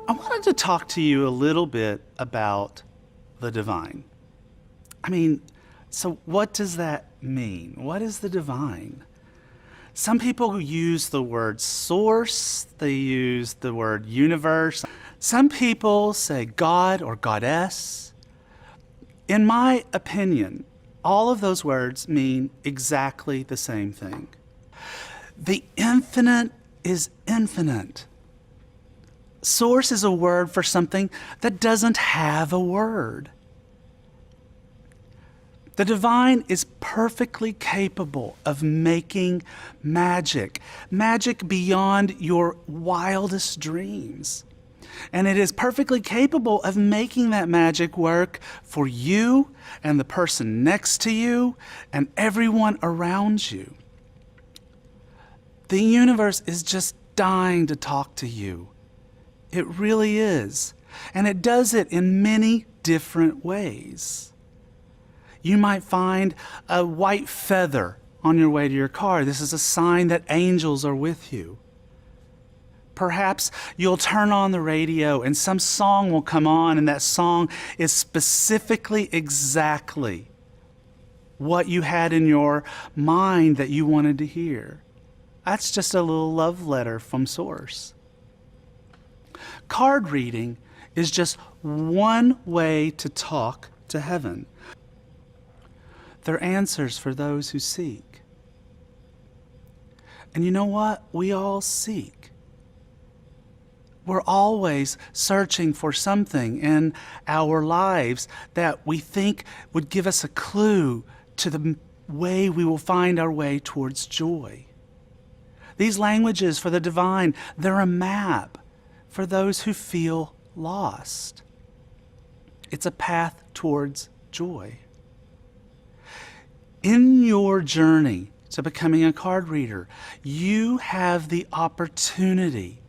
I wanted to talk to you a little bit about the divine. So what does that mean? What is the divine? Some people use the word source, they use the word universe. Some people say God or goddess. In my opinion, all of those words mean exactly the same thing. The infinite is infinite. Source is a word for something that doesn't have a word. The divine is perfectly capable of making magic beyond your wildest dreams. And it is perfectly capable of making that magic work for you and the person next to you and everyone around you. The universe is just dying to talk to you. It really is. And it does it in many different ways. You might find a white feather on your way to your car. This is a sign that angels are with you. Perhaps you'll turn on the radio and some song will come on, and that song is specifically exactly what you had in your mind that you wanted to hear. That's just a little love letter from Source. Card reading is just one way to talk to heaven. They're answers for those who seek. And you know what? We all seek. We're always searching for something in our lives that we think would give us a clue to the way we will find our way towards joy. These languages for the divine, they're a map for those who feel lost. It's a path towards joy. In your journey to becoming a card reader, you have the opportunity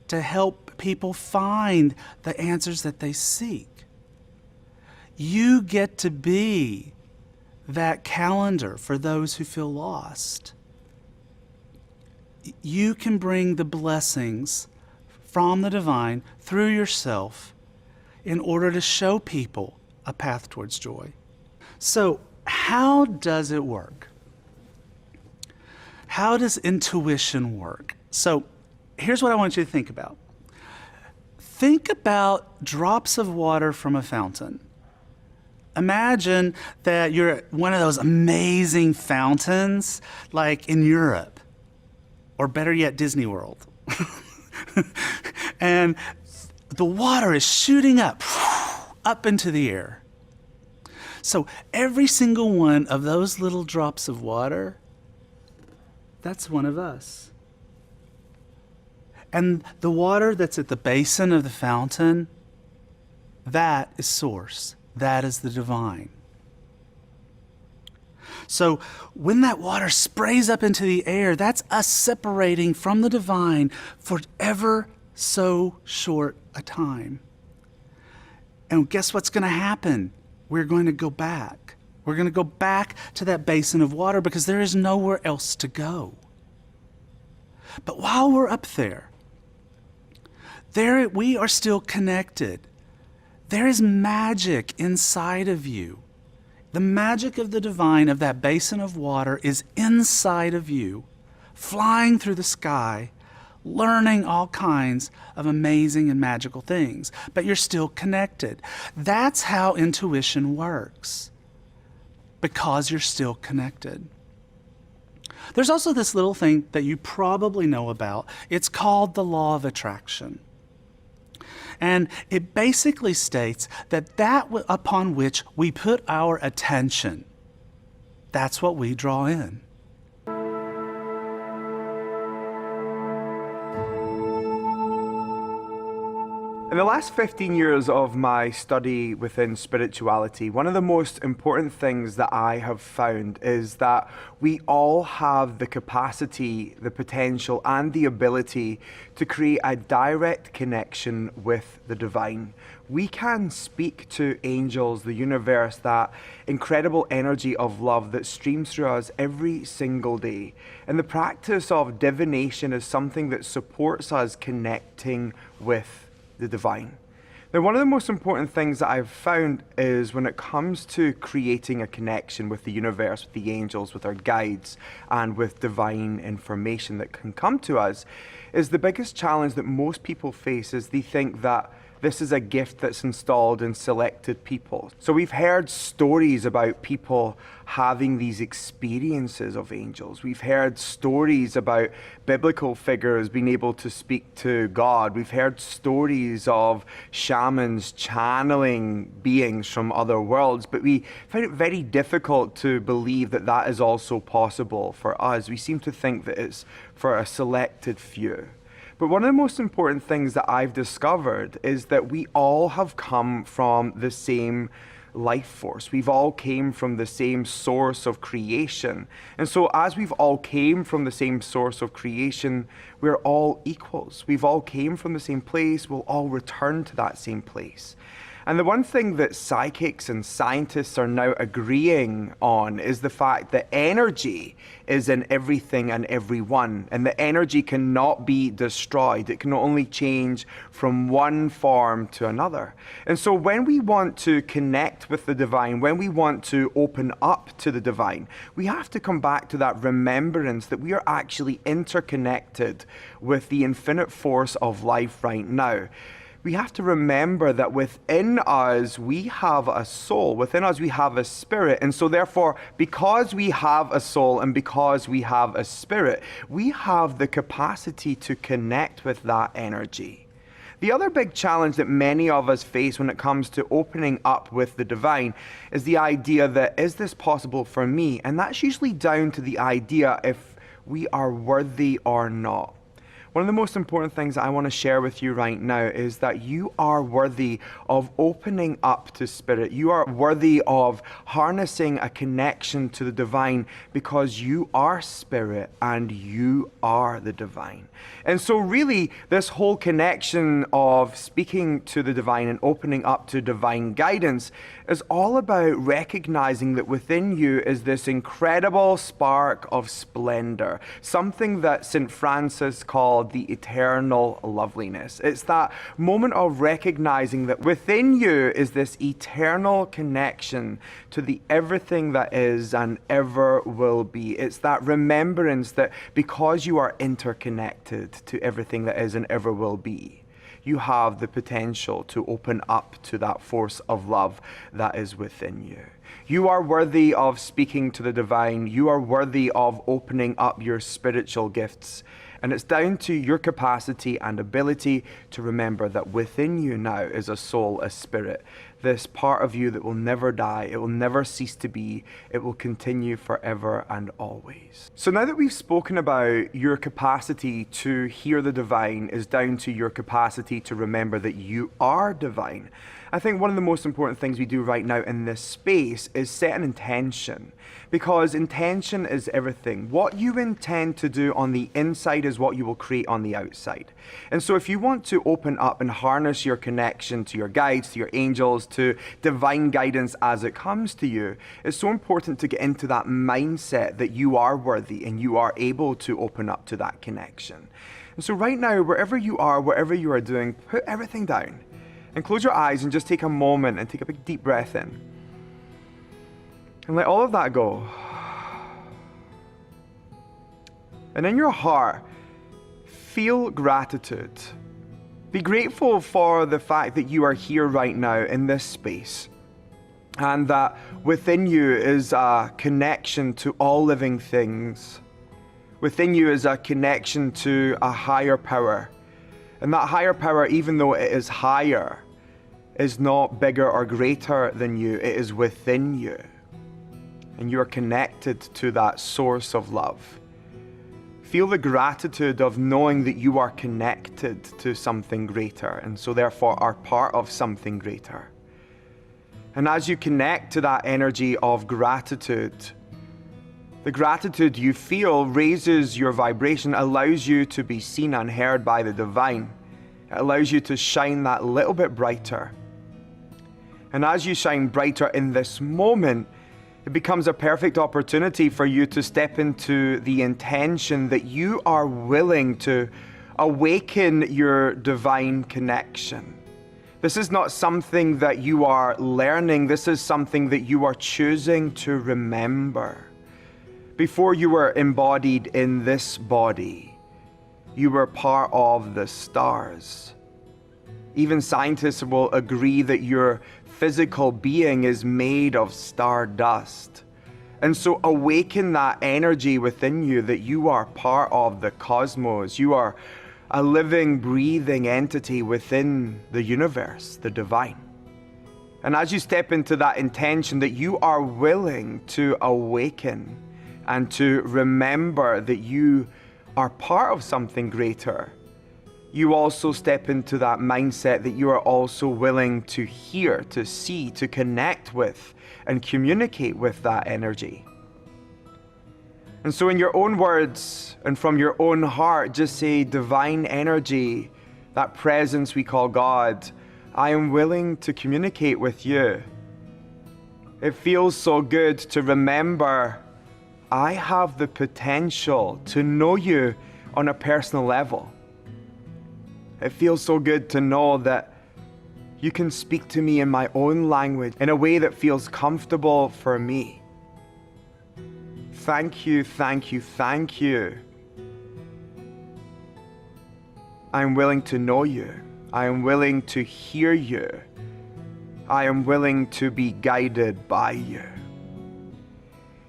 to help people find the answers that they seek. You get to be that calendar for those who feel lost. You can bring the blessings from the divine through yourself in order to show people a path towards joy. So, how does it work? How does intuition work? So, here's what I want you to think about. Think about drops of water from a fountain. Imagine that you're at one of those amazing fountains, like in Europe, or better yet, Disney World. And the water is shooting up into the air. So every single one of those little drops of water, that's one of us. And the water that's at the basin of the fountain, that is Source. That is the divine. So when that water sprays up into the air, that's us separating from the divine for ever so short a time. And guess what's going to happen? We're going to go back. We're going to go back to that basin of water because there is nowhere else to go. But while we're up there we are still connected. There is magic inside of you. The magic of the divine, of that basin of water, is inside of you, flying through the sky, learning all kinds of amazing and magical things. But you're still connected. That's how intuition works, because you're still connected. There's also this little thing that you probably know about. It's called the law of attraction. And it basically states that upon which we put our attention, that's what we draw in. In the last 15 years of my study within spirituality, one of the most important things that I have found is that we all have the capacity, the potential, and the ability to create a direct connection with the divine. We can speak to angels, the universe, that incredible energy of love that streams through us every single day. And the practice of divination is something that supports us connecting with the divine. Now, one of the most important things that I've found is when it comes to creating a connection with the universe, with the angels, with our guides, and with divine information that can come to us, is the biggest challenge that most people face is they think that this is a gift that's installed in selected people. So we've heard stories about people having these experiences of angels. We've heard stories about biblical figures being able to speak to God. We've heard stories of shamans channeling beings from other worlds, but we find it very difficult to believe that that is also possible for us. We seem to think that it's for a selected few. But one of the most important things that I've discovered is that we all have come from the same life force. We've all came from the same source of creation. And so as we've all came from the same source of creation, we're all equals. We've all came from the same place. We'll all return to that same place. And the one thing that psychics and scientists are now agreeing on is the fact that energy is in everything and everyone, and the energy cannot be destroyed. It can only change from one form to another. And so when we want to connect with the divine, when we want to open up to the divine, we have to come back to that remembrance that we are actually interconnected with the infinite force of life right now. We have to remember that within us, we have a soul. Within us, we have a spirit. And so therefore, because we have a soul and because we have a spirit, we have the capacity to connect with that energy. The other big challenge that many of us face when it comes to opening up with the divine is the idea that, is this possible for me? And that's usually down to the idea if we are worthy or not. One of the most important things I want to share with you right now is that you are worthy of opening up to spirit. You are worthy of harnessing a connection to the divine because you are spirit and you are the divine. And so really, this whole connection of speaking to the divine and opening up to divine guidance is all about recognizing that within you is this incredible spark of splendor, something that St. Francis called the eternal loveliness. It's that moment of recognizing that within you is this eternal connection to the everything that is and ever will be. It's that remembrance that because you are interconnected to everything that is and ever will be, you have the potential to open up to that force of love that is within you. You are worthy of speaking to the divine. You are worthy of opening up your spiritual gifts. And it's down to your capacity and ability to remember that within you now is a soul, a spirit, this part of you that will never die, it will never cease to be, it will continue forever and always. So now that we've spoken about your capacity to hear the divine is down to your capacity to remember that you are divine, I think one of the most important things we do right now in this space is set an intention, because intention is everything. What you intend to do on the inside is what you will create on the outside. And so if you want to open up and harness your connection to your guides, to your angels, to divine guidance as it comes to you, it's so important to get into that mindset that you are worthy and you are able to open up to that connection. And so right now, wherever you are, whatever you are doing, put everything down and close your eyes and just take a moment and take a big deep breath in. And let all of that go. And in your heart, feel gratitude. Be grateful for the fact that you are here right now in this space, and that within you is a connection to all living things. Within you is a connection to a higher power. And that higher power, even though it is higher, is not bigger or greater than you. It is within you. And you are connected to that source of love. Feel the gratitude of knowing that you are connected to something greater, and so therefore are part of something greater. And as you connect to that energy of gratitude, the gratitude you feel raises your vibration, allows you to be seen and heard by the divine. It allows you to shine that little bit brighter. And as you shine brighter in this moment, it becomes a perfect opportunity for you to step into the intention that you are willing to awaken your divine connection. This is not something that you are learning. This is something that you are choosing to remember. Before you were embodied in this body, you were part of the stars. Even scientists will agree that your physical being is made of stardust. And so awaken that energy within you that you are part of the cosmos. You are a living, breathing entity within the universe, the divine. And as you step into that intention that you are willing to awaken and to remember that you are part of something greater, you also step into that mindset that you are also willing to hear, to see, to connect with, and communicate with that energy. And so in your own words and from your own heart, just say, divine energy, that presence we call God, I am willing to communicate with you. It feels so good to remember I have the potential to know you on a personal level. It feels so good to know that you can speak to me in my own language in a way that feels comfortable for me. Thank you, thank you, thank you. I am willing to know you. I am willing to hear you. I am willing to be guided by you.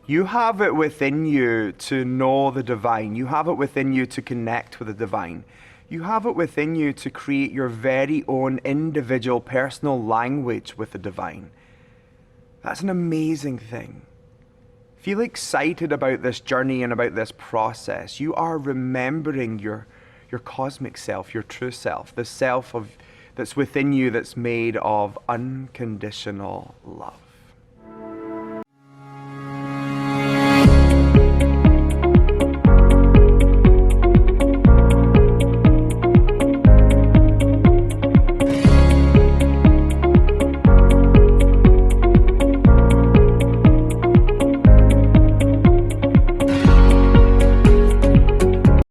You have it within you to know the divine. You have it within you to connect with the divine. You have it within you to create your very own individual personal language with the divine. That's an amazing thing. Feel excited about this journey and about this process. You are remembering your cosmic self, your true self, the self that's within you that's made of unconditional love.